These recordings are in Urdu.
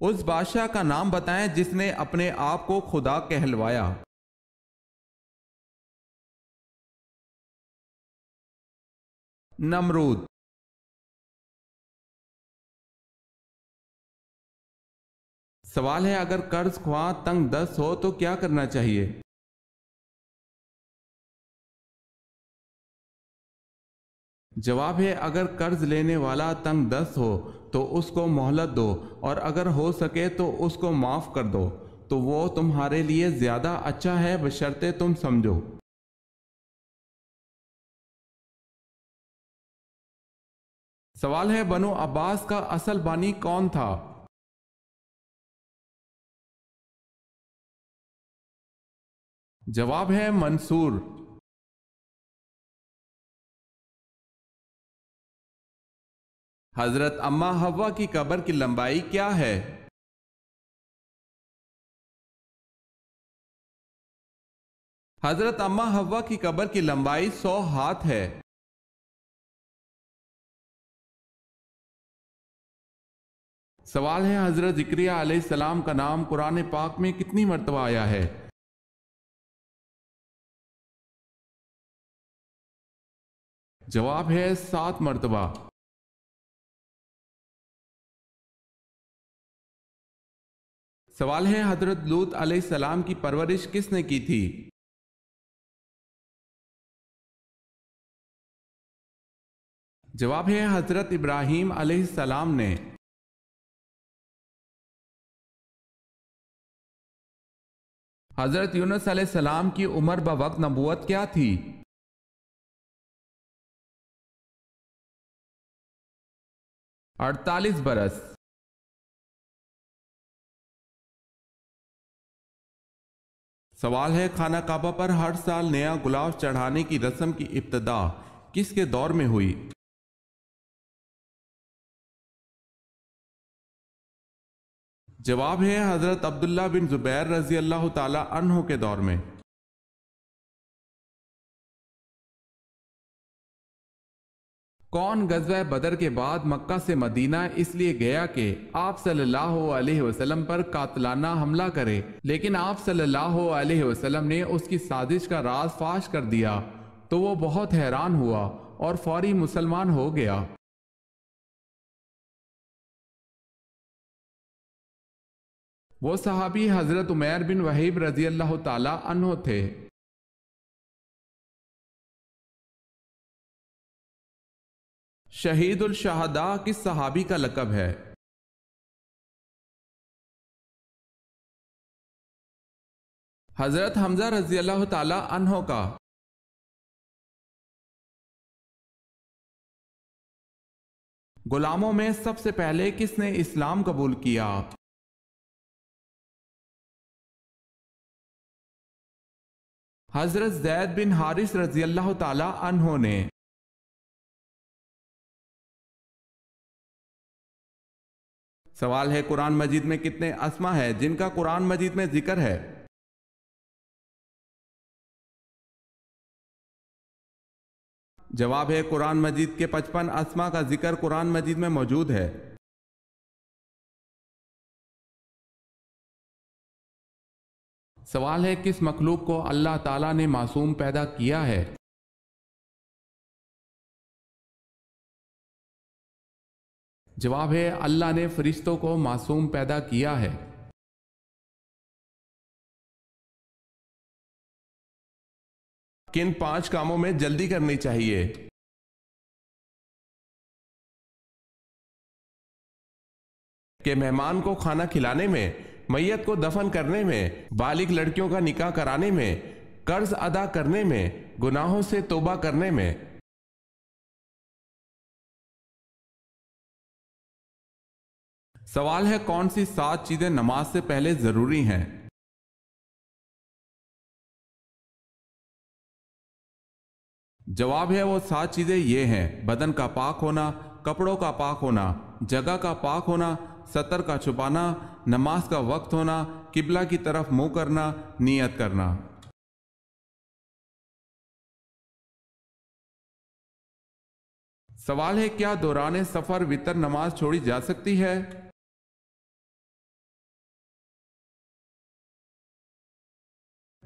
اس بادشاہ کا نام بتائیں جس نے اپنے آپ کو خدا کہلوایا۔ نمرود۔ سوال ہے اگر قرض خواہ تنگ دست ہو تو کیا کرنا چاہیے؟ جواب ہے اگر قرض لینے والا تنگ دست ہو تو اس کو مہلت دو، اور اگر ہو سکے تو اس کو معاف کر دو، تو وہ تمہارے لیے زیادہ اچھا ہے بشرطے تم سمجھو۔ سوال ہے بنو عباس کا اصل بانی کون تھا؟ جواب ہے منصور۔ حضرت اماں حوا کی قبر کی لمبائی کیا ہے؟ حضرت اماں حوا کی قبر کی لمبائی 100 ہاتھ ہے۔ سوال ہے حضرت زکریا علیہ السلام کا نام قرآن پاک میں کتنی مرتبہ آیا ہے؟ جواب ہے 7 مرتبہ۔ سوال ہے حضرت لوط علیہ السلام کی پرورش کس نے کی تھی؟ جواب ہے حضرت ابراہیم علیہ السلام نے۔ حضرت یونس علیہ السلام کی عمر بوقت نبوت کیا تھی؟ اڑتالیس برس۔ سوال ہے خانہ کعبہ پر ہر سال نیا گلاب چڑھانے کی رسم کی ابتدا کس کے دور میں ہوئی؟ جواب ہے حضرت عبداللہ بن زبیر رضی اللہ تعالی عنہ کے دور میں۔ کون غزوہ بدر کے بعد مکہ سے مدینہ اس لیے گیا کہ آپ صلی اللہ علیہ وسلم پر قاتلانہ حملہ کرے، لیکن آپ صلی اللہ علیہ وسلم نے اس کی سازش کا راز فاش کر دیا تو وہ بہت حیران ہوا اور فوری مسلمان ہو گیا؟ وہ صحابی حضرت عمیر بن وحیب رضی اللہ تعالی عنہ تھے۔ شہید الشہداء کس صحابی کا لقب ہے؟ حضرت حمزہ رضی اللہ تعالی عنہ کا۔ غلاموں میں سب سے پہلے کس نے اسلام قبول کیا؟ حضرت زید بن حارث رضی اللہ تعالی عنہ نے۔ سوال ہے قرآن مجید میں کتنے اسما ہے جن کا قرآن مجید میں ذکر ہے؟ جواب ہے قرآن مجید کے 55 اسما کا ذکر قرآن مجید میں موجود ہے۔ سوال ہے کس مخلوق کو اللہ تعالیٰ نے معصوم پیدا کیا ہے؟ جواب ہے اللہ نے فرشتوں کو معصوم پیدا کیا ہے۔ کن 5 کاموں میں جلدی کرنی چاہیے؟ کہ مہمان کو کھانا کھلانے میں، میت کو دفن کرنے میں، بالغ لڑکیوں کا نکاح کرانے میں، قرض ادا کرنے میں، گناہوں سے توبہ کرنے میں۔ سوال ہے کون سی 7 چیزیں نماز سے پہلے ضروری ہیں؟ جواب ہے وہ 7 چیزیں یہ ہیں: بدن کا پاک ہونا، کپڑوں کا پاک ہونا، جگہ کا پاک ہونا، ستر کا چھپانا، نماز کا وقت ہونا، قبلہ کی طرف منہ کرنا، نیت کرنا۔ سوال ہے کیا دوران سفر وتر نماز چھوڑی جا سکتی ہے؟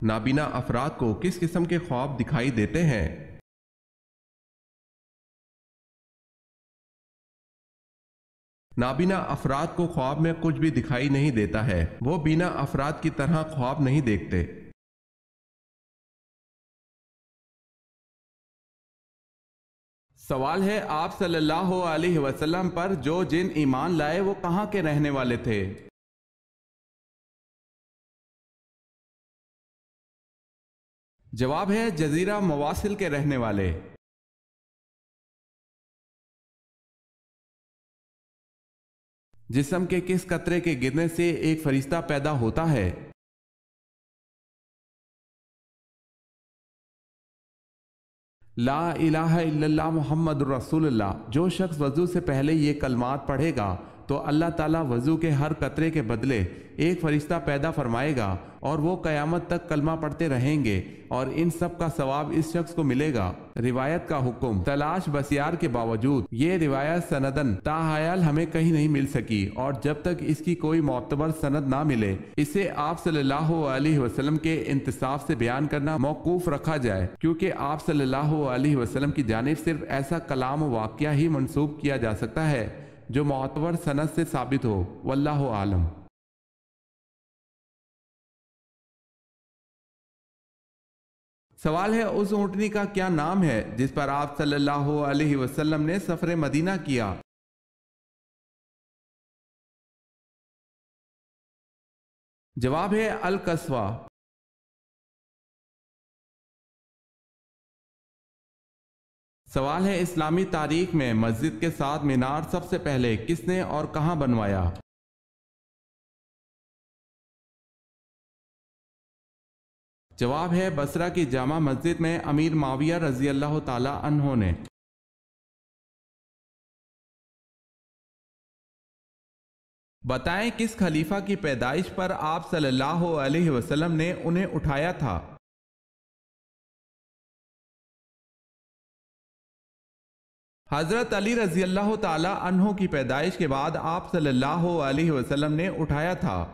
نابینا افراد کو کس قسم کے خواب دکھائی دیتے ہیں؟ نابینا افراد کو خواب میں کچھ بھی دکھائی نہیں دیتا ہے، وہ بینا افراد کی طرح خواب نہیں دیکھتے۔ سوال ہے آپ صلی اللہ علیہ وسلم پر جو جن ایمان لائے وہ کہاں کے رہنے والے تھے؟ جواب ہے جزیرہ مواصل کے رہنے والے۔ جسم کے کس قطرے کے گرنے سے ایک فرشتہ پیدا ہوتا ہے؟ لا الہ الا اللہ محمد رسول اللہ۔ جو شخص وضو سے پہلے یہ کلمات پڑھے گا تو اللہ تعالیٰ وضو کے ہر قطرے کے بدلے ایک فرشتہ پیدا فرمائے گا اور وہ قیامت تک کلمہ پڑھتے رہیں گے اور ان سب کا ثواب اس شخص کو ملے گا۔ روایت کا حکم تلاش بسیار کے باوجود یہ روایت سندن تاحیال ہمیں کہیں نہیں مل سکی، اور جب تک اس کی کوئی معتبر سند نہ ملے اسے آپ صلی اللہ علیہ وسلم کے انتصاف سے بیان کرنا موقوف رکھا جائے، کیونکہ آپ صلی اللہ علیہ وسلم کی جانب صرف ایسا کلام و واقعہ ہی منسوب کیا جا سکتا ہے جو معتبر سند سے ثابت ہو۔ واللہ عالم۔ سوال ہے اس اونٹنی کا کیا نام ہے جس پر آپ صلی اللہ علیہ وسلم نے سفر مدینہ کیا؟ جواب ہے القصوہ۔ سوال ہے اسلامی تاریخ میں مسجد کے ساتھ مینار سب سے پہلے کس نے اور کہاں بنوایا؟ جواب ہے بصرہ کی جامع مسجد میں امیر معاویہ رضی اللہ تعالی عنہ نے۔ بتائیں کس خلیفہ کی پیدائش پر آپ صلی اللہ علیہ وسلم نے انہیں اٹھایا تھا؟ حضرت علی رضی اللہ تعالی عنہ کی پیدائش کے بعد آپ صلی اللہ علیہ وسلم نے اٹھایا تھا۔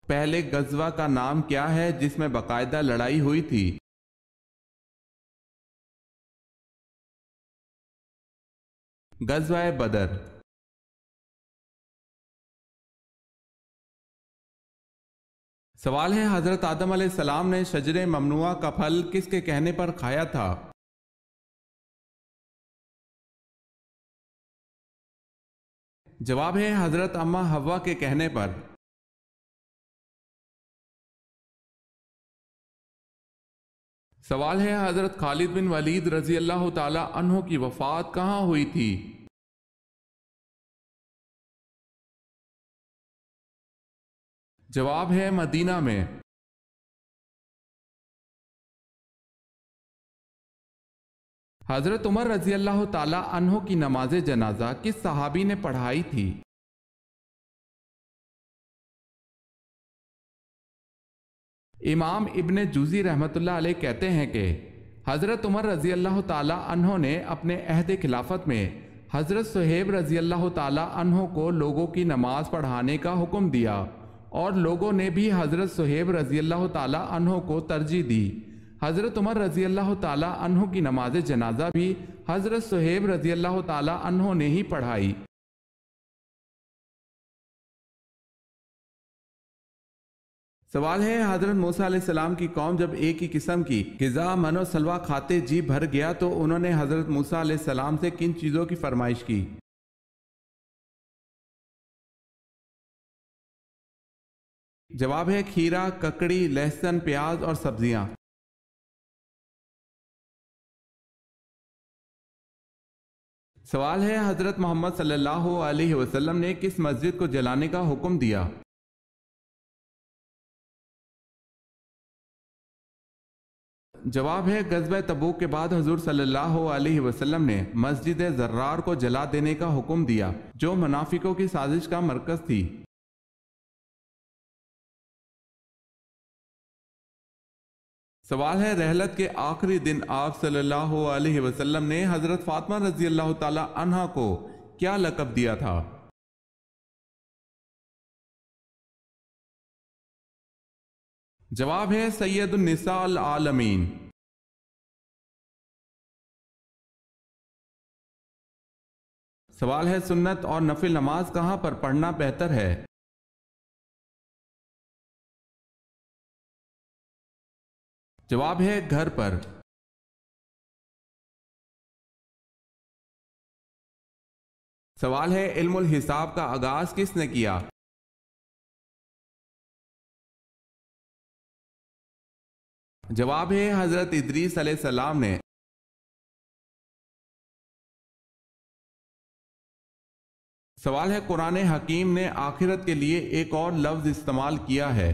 پہلے غزوہ کا نام کیا ہے جس میں باقاعدہ لڑائی ہوئی تھی؟ غزوہ بدر۔ سوال ہے حضرت آدم علیہ السلام نے شجر ممنوعہ کا پھل کس کے کہنے پر کھایا تھا؟ جواب ہے حضرت اماں حوا کے کہنے پر۔ سوال ہے حضرت خالد بن ولید رضی اللہ تعالی عنہ کی وفات کہاں ہوئی تھی؟ جواب ہے مدینہ میں۔ حضرت عمر رضی اللہ تعالی عنہ کی نماز جنازہ کس صحابی نے پڑھائی تھی؟ امام ابن جوزی رحمۃ اللہ علیہ کہتے ہیں کہ حضرت عمر رضی اللہ تعالی عنہ نے اپنے عہد خلافت میں حضرت صہیب رضی اللہ تعالی عنہ کو لوگوں کی نماز پڑھانے کا حکم دیا، اور لوگوں نے بھی حضرت صہیب رضی اللہ تعالی عنہ کو ترجیح دی۔ حضرت عمر رضی اللہ تعالی عنہ کی نماز جنازہ بھی حضرت صہیب رضی اللہ تعالی عنہ نے ہی پڑھائی۔ سوال ہے حضرت موسیٰ علیہ السلام کی قوم جب ایک ہی قسم کی غذا من و سلوہ کھاتے جی بھر گیا تو انہوں نے حضرت موسیٰ علیہ السلام سے کن چیزوں کی فرمائش کی؟ جواب ہے کھیرا، ککڑی، لہسن، پیاز اور سبزیاں۔ سوال ہے حضرت محمد صلی اللہ علیہ وسلم نے کس مسجد کو جلانے کا حکم دیا؟ جواب ہے غزوہ تبوک کے بعد حضور صلی اللہ علیہ وسلم نے مسجد زرار کو جلا دینے کا حکم دیا جو منافقوں کی سازش کا مرکز تھی۔ سوال ہے رحلت کے آخری دن آپ صلی اللہ علیہ وسلم نے حضرت فاطمہ رضی اللہ تعالی عنہا کو کیا لقب دیا تھا؟ جواب ہے سید النساء العالمین۔ سوال ہے سنت اور نفل نماز کہاں پر پڑھنا بہتر ہے؟ جواب ہے گھر پر۔ سوال ہے علم الحساب کا آغاز کس نے کیا؟ جواب ہے حضرت ادریس علیہ السلام نے۔ سوال ہے قرآن حکیم نے آخرت کے لیے ایک اور لفظ استعمال کیا ہے۔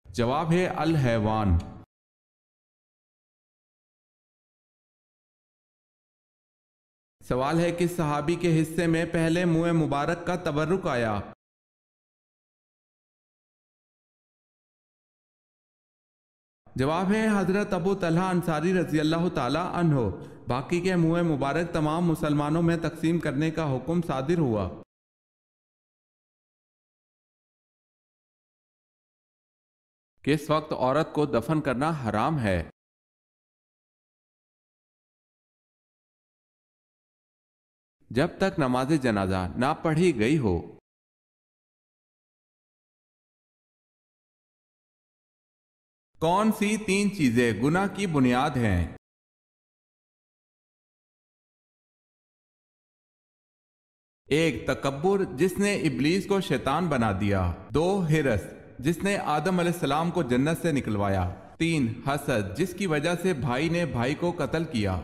جواب ہے الحیوان۔ سوال ہے کس صحابی کے حصے میں پہلے منہ مبارک کا تبرک آیا؟ جواب ہے حضرت ابو طلحہ انصاری رضی اللہ تعالی عنہ۔ باقی کے منہ مبارک تمام مسلمانوں میں تقسیم کرنے کا حکم صادر ہوا۔ کس وقت عورت کو دفن کرنا حرام ہے؟ جب تک نماز جنازہ نہ پڑھی گئی ہو۔ کون سی تین چیزیں گناہ کی بنیاد ہیں؟ ایک تکبر جس نے ابلیس کو شیطان بنا دیا، دو ہرس جس نے آدم علیہ السلام کو جنت سے نکلوایا، تین حسد جس کی وجہ سے بھائی نے بھائی کو قتل کیا۔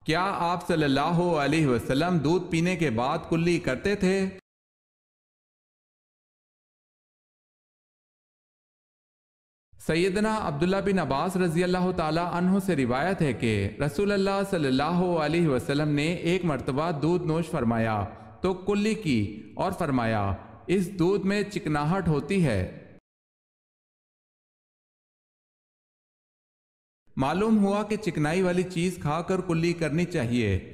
کیا آپ صلی اللہ علیہ وسلم دودھ پینے کے بعد کلی کرتے تھے؟ سیدنا عبداللہ بن عباس رضی اللہ تعالی عنہ سے روایت ہے کہ رسول اللہ صلی اللہ علیہ وسلم نے ایک مرتبہ دودھ نوش فرمایا تو کلی کی اور فرمایا اس دودھ میں چکناہٹ ہوتی ہے۔ معلوم ہوا کہ چکنائی والی چیز کھا کر کلی کرنی چاہیے۔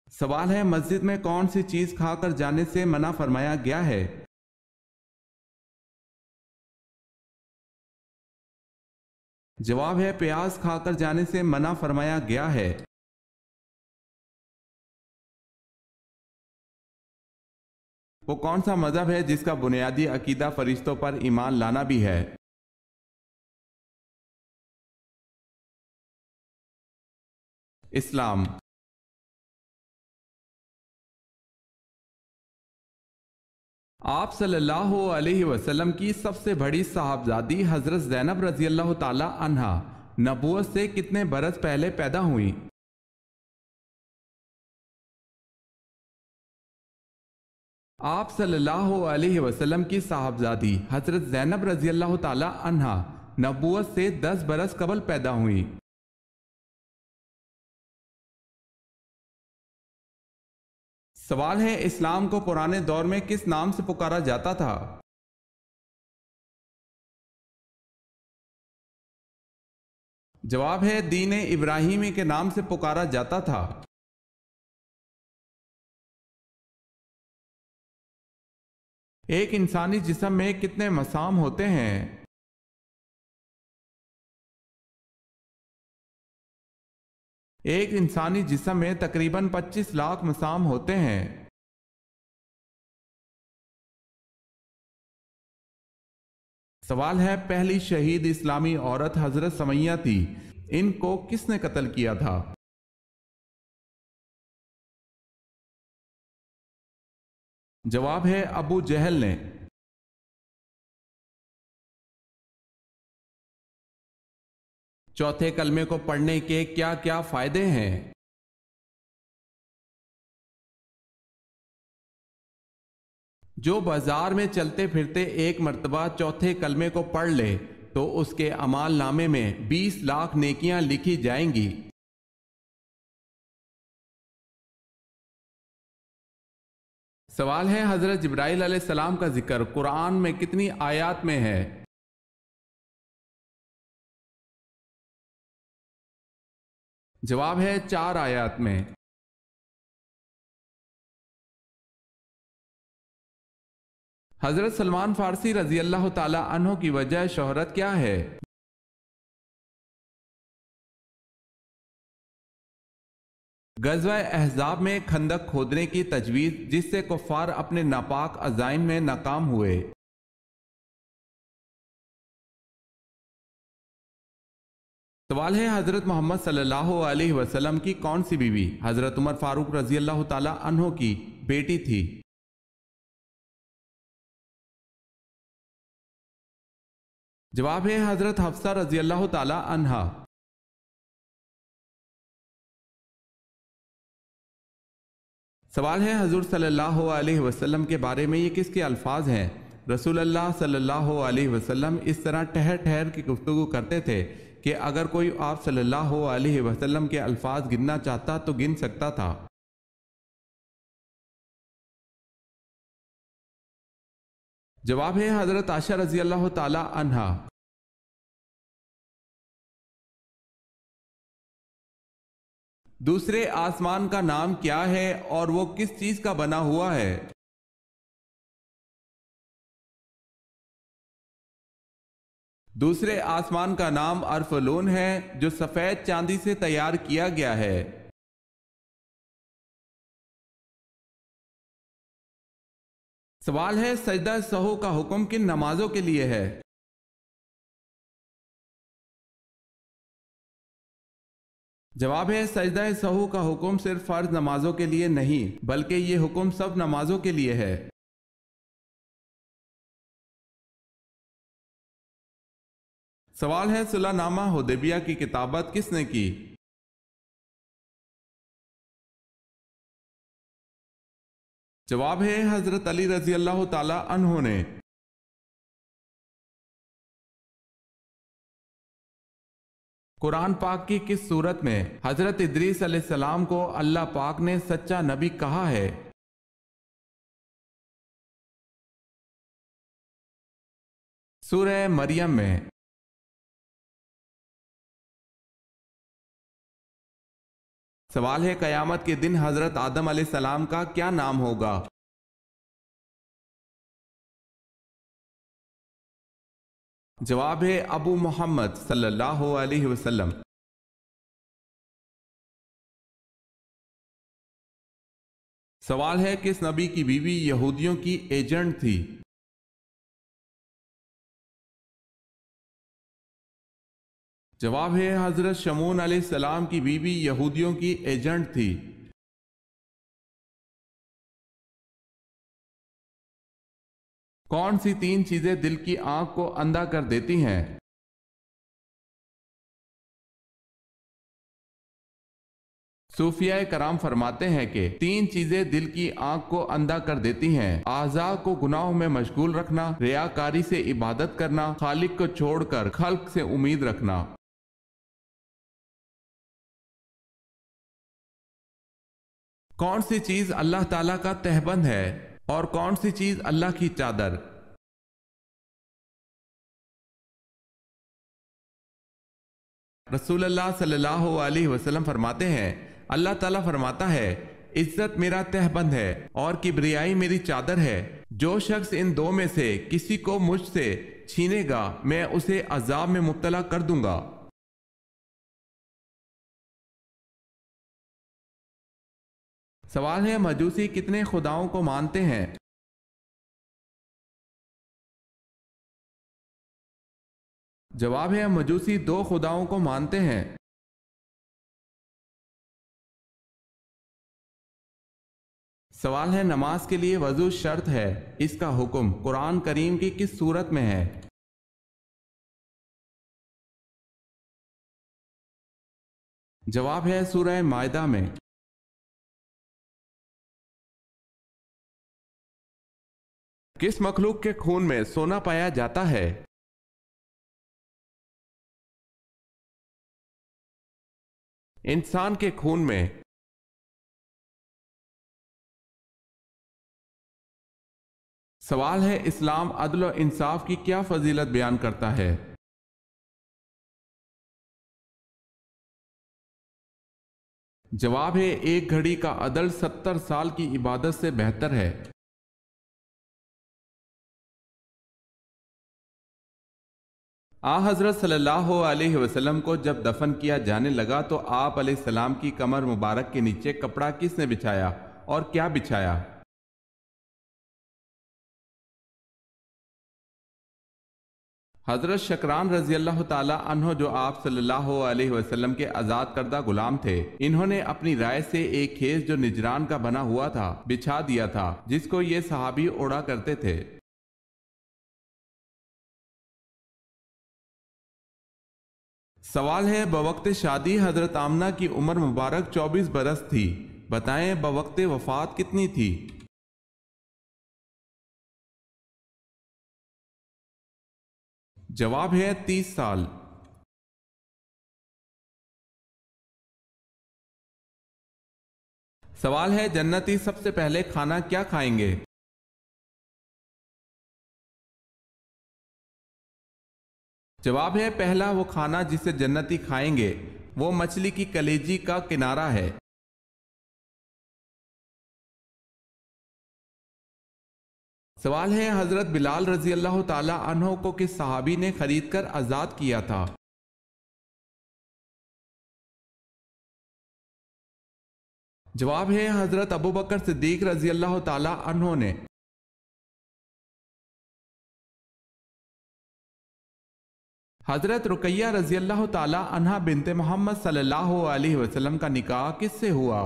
سوال ہے مسجد میں کون سی چیز کھا کر جانے سے منع فرمایا گیا ہے؟ جواب ہے پیاز کھا کر جانے سے منع فرمایا گیا ہے۔ وہ کون سا مذہب ہے جس کا بنیادی عقیدہ فرشتوں پر ایمان لانا بھی ہے؟ اسلام۔ آپ صلی اللہ علیہ وسلم کی سب سے بڑی صاحبزادی حضرت زینب رضی اللہ تعالی عنہا نبوت سے کتنے برس پہلے پیدا ہوئی؟ آپ صلی اللہ علیہ وسلم کی صاحبزادی حضرت زینب رضی اللہ تعالی عنہا نبوت سے 10 برس قبل پیدا ہوئی۔ سوال ہے اسلام کو پرانے دور میں کس نام سے پکارا جاتا تھا؟ جواب ہے دین ابراہیمی کے نام سے پکارا جاتا تھا۔ ایک انسانی جسم میں کتنے مسام ہوتے ہیں؟ ایک انسانی جسم میں تقریباً 25 لاکھ مسام ہوتے ہیں۔ سوال ہے پہلی شہید اسلامی عورت حضرت سمیہ تھی، ان کو کس نے قتل کیا تھا؟ جواب ہے ابو جہل نے۔ چوتھے کلمے کو پڑھنے کے کیا کیا فائدے ہیں؟ جو بازار میں چلتے پھرتے ایک مرتبہ چوتھے کلمے کو پڑھ لے تو اس کے اعمال نامے میں 20 لاکھ نیکیاں لکھی جائیں گی۔ سوال ہے حضرت جبرائیل علیہ السلام کا ذکر قرآن میں کتنی آیات میں ہے؟ جواب ہے 4 آیات میں۔ حضرت سلمان فارسی رضی اللہ تعالی عنہ کی وجہ شہرت کیا ہے؟ غزوہ احزاب میں خندق کھودنے کی تجویز جس سے کفار اپنے ناپاک عزائم میں ناکام ہوئے۔ سوال ہے حضرت محمد صلی اللہ علیہ وسلم کی کون سی بیوی حضرت عمر فاروق رضی اللہ تعالی عنہ کی بیٹی تھی؟ جواب ہے حضرت حفصہ رضی اللہ تعالی عنہا۔ سوال ہے حضور صلی اللہ علیہ وسلم کے بارے میں یہ کس کے الفاظ ہیں؟ رسول اللہ صلی اللہ علیہ وسلم اس طرح ٹھہر ٹھہر کی گفتگو کرتے تھے کہ اگر کوئی آپ صلی اللہ علیہ وسلم کے الفاظ گننا چاہتا تو گن سکتا تھا۔ جواب ہے حضرت عائشہ رضی اللہ تعالی عنہا۔ دوسرے آسمان کا نام کیا ہے اور وہ کس چیز کا بنا ہوا ہے؟ دوسرے آسمان کا نام ارفلون ہے جو سفید چاندی سے تیار کیا گیا ہے۔ سوال ہے سجدہ سہو کا حکم کن نمازوں کے لیے ہے؟ جواب ہے سجدہ سہو کا حکم صرف فرض نمازوں کے لیے نہیں بلکہ یہ حکم سب نمازوں کے لیے ہے۔ سوال ہے صلح نامہ حدیبیہ کی کتابت کس نے کی؟ جواب ہے حضرت علی رضی اللہ تعالی عنہ نے۔ قرآن پاک کی کس صورت میں حضرت ادریس علیہ السلام کو اللہ پاک نے سچا نبی کہا ہے؟ سورہ مریم میں۔ سوال ہے قیامت کے دن حضرت آدم علیہ السلام کا کیا نام ہوگا؟ جواب ہے ابو محمد صلی اللہ علیہ وسلم۔ سوال ہے کس نبی کی بیوی یہودیوں کی ایجنٹ تھی؟ جواب ہے حضرت شمعون علیہ السلام کی بیوی یہودیوں کی ایجنٹ تھی۔ کون سی 3 چیزیں دل کی آنکھ کو اندھا کر دیتی ہیں؟ صوفیہ کرام فرماتے ہیں کہ 3 چیزیں دل کی آنکھ کو اندھا کر دیتی ہیں: اعضاء کو گناہوں میں مشغول رکھنا، ریاکاری سے عبادت کرنا، خالق کو چھوڑ کر خلق سے امید رکھنا۔ کون سی چیز اللہ تعالیٰ کا تہبند ہے اور کون سی چیز اللہ کی چادر؟ رسول اللہ صلی اللہ علیہ وسلم فرماتے ہیں اللہ تعالیٰ فرماتا ہے عزت میرا تہبند ہے اور کبریائی میری چادر ہے۔ جو شخص ان 2 میں سے کسی کو مجھ سے چھینے گا میں اسے عذاب میں مبتلا کر دوں گا۔ سوال ہے مجوسی کتنے خداؤں کو مانتے ہیں؟ جواب ہے مجوسی 2 خداؤں کو مانتے ہیں۔ سوال ہے نماز کے لیے وضو شرط ہے، اس کا حکم قرآن کریم کی کس سورت میں ہے؟ جواب ہے سورہ مائدہ میں۔ کس مخلوق کے خون میں سونا پایا جاتا ہے؟ انسان کے خون میں سوال ہے اسلام عدل و انصاف کی کیا فضیلت بیان کرتا ہے؟ جواب ہے ایک گھڑی کا عدل 70 سال کی عبادت سے بہتر ہے۔ حضرت صلی اللہ علیہ وسلم کو جب دفن کیا جانے لگا تو آپ علیہ السلام کی کمر مبارک کے نیچے کپڑا کس نے بچھایا اور کیا بچھایا؟ حضرت شکران رضی اللہ تعالی عنہ جو آپ صلی اللہ علیہ وسلم کے آزاد کردہ غلام تھے، انہوں نے اپنی رائے سے ایک خیز جو نجران کا بنا ہوا تھا بچھا دیا تھا، جس کو یہ صحابی اڑا کرتے تھے۔ سوال ہے بوقت شادی حضرت آمنہ کی عمر مبارک 24 برس تھی، بتائیں بوقت وفات کتنی تھی؟ جواب ہے 30 سال۔ سوال ہے جنتی سب سے پہلے کھانا کیا کھائیں گے؟ جواب ہے پہلا وہ کھانا جسے جنتی کھائیں گے وہ مچھلی کی کلیجی کا کنارہ ہے۔ سوال ہے حضرت بلال رضی اللہ تعالی عنہ کو کس صحابی نے خرید کر آزاد کیا تھا؟ جواب ہے حضرت ابوبکر صدیق رضی اللہ تعالی عنہ نے۔ حضرت رقیہ رضی اللہ تعالی عنہ بنت محمد صلی اللہ علیہ وسلم کا نکاح کس سے ہوا؟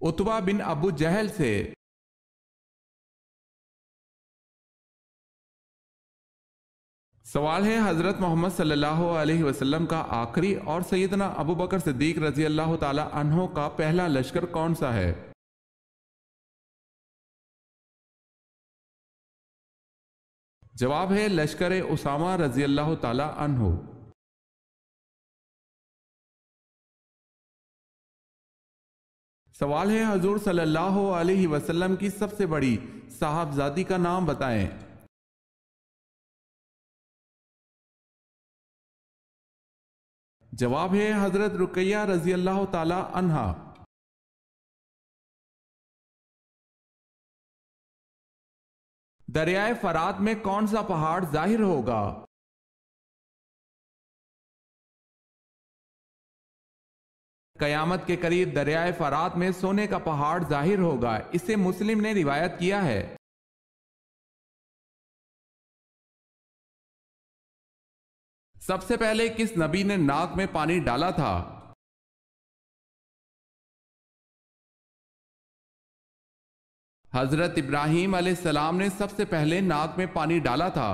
عتبہ بن ابو جہل سے۔ سوال ہے حضرت محمد صلی اللہ علیہ وسلم کا آخری اور سیدنا ابو بکر صدیق رضی اللہ تعالی عنہ کا پہلا لشکر کون سا ہے؟ جواب ہے لشکر اسامہ رضی اللہ تعالی عنہ۔ سوال ہے حضور صلی اللہ علیہ وسلم کی سب سے بڑی صاحبزادی کا نام بتائیں۔ جواب ہے حضرت رقیہ رضی اللہ تعالی عنہا۔ دریائے فرات میں کون سا پہاڑ ظاہر ہوگا؟ قیامت کے قریب دریائے فرات میں سونے کا پہاڑ ظاہر ہوگا، اسے مسلم نے روایت کیا ہے۔ سب سے پہلے کس نبی نے ناک میں پانی ڈالا تھا؟ حضرت ابراہیم علیہ السلام نے سب سے پہلے ناک میں پانی ڈالا تھا۔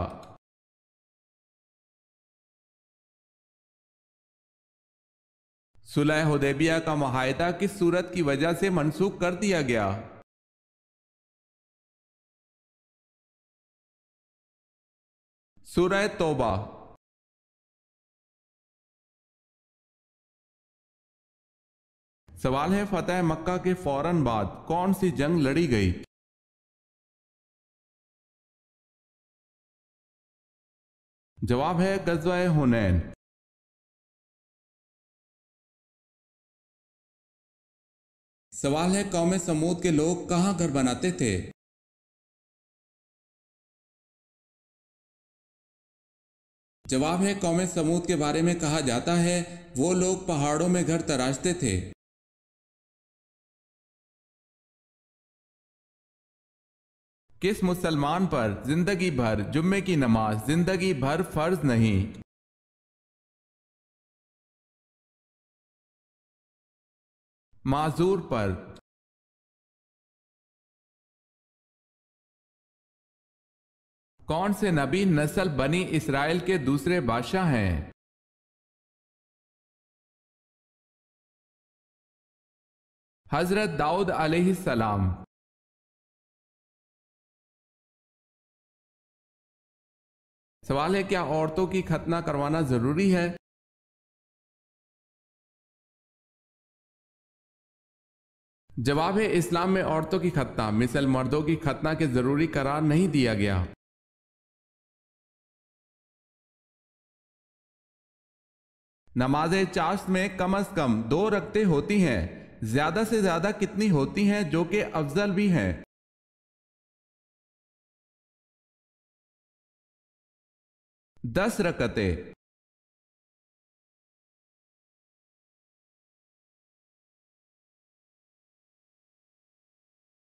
صلح حدیبیہ کا معاہدہ کس صورت کی وجہ سے منسوخ کر دیا گیا؟ سورہ توبہ۔ سوال ہے فتح مکہ کے فوراً بعد کون سی جنگ لڑی گئی؟ جواب ہے غزوہ حنین۔ سوال ہے قوم سمود کے لوگ کہاں گھر بناتے تھے؟ جواب ہے قوم سمود کے بارے میں کہا جاتا ہے وہ لوگ پہاڑوں میں گھر تراشتے تھے۔ کس مسلمان پر زندگی بھر جمعے کی نماز زندگی بھر فرض نہیں؟ معذور پر۔ کون سے نبی نسل بنی اسرائیل کے دوسرے بادشاہ ہیں؟ حضرت داؤد علیہ السلام۔ سوال ہے کیا عورتوں کی ختنہ کروانا ضروری ہے؟ جواب ہے اسلام میں عورتوں کی ختنہ مثل مردوں کی ختنہ کے ضروری قرار نہیں دیا گیا۔ نماز چاشت میں کم از کم 2 رکعتیں ہوتی ہیں، زیادہ سے زیادہ کتنی ہوتی ہیں جو کہ افضل بھی ہیں؟ 10 رکعتیں۔